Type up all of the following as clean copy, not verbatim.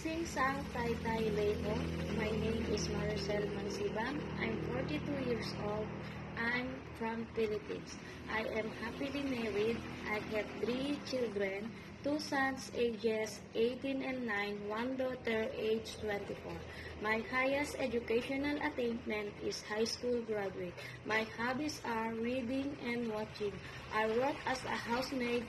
Sing Sang Tai Tai Leho. My name is Maricel Mansibang. I'm 42 years old. I'm from Philippines. I am happily married. I have 3 children, 2 sons ages 18 and 9, 1 daughter age 24. My highest educational attainment is high school graduate. My hobbies are reading and watching. I work as a housemaid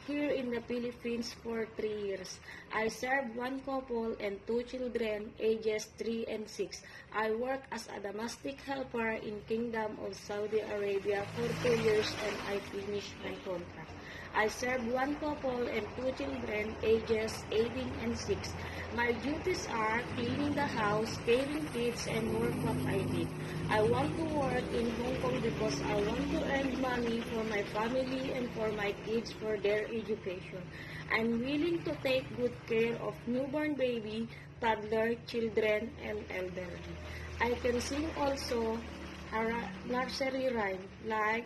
here in the Philippines for 3 years. I serve 1 couple and 2 children ages 3 and 6. I work as a domestic helper in Kingdom of Saudi Arabia for 2 years and I finished my contract. I serve 1 couple and 2 children ages 18 and 6. My duties are cleaning the house, caring kids, and work what I did. I want to work in Hong Kong because I want to earn money for my family and for my kids for their education. I'm willing to take good care of newborn baby, toddler, children, and elderly. I can sing also a nursery rhyme like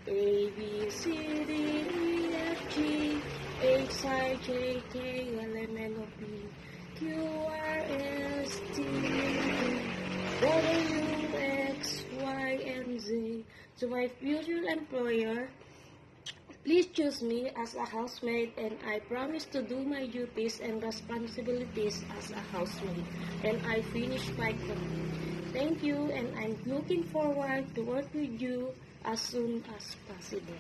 A, B, C, D, E, F, G, H, I, J, K, L, M, N, O, P, Q, R, S, T, U, W, X, Y, and Z. To my future employer, please choose me as a housemaid and I promise to do my duties and responsibilities as a housemaid and I finish my contract. Thank you and I'm looking forward to work with you as soon as possible.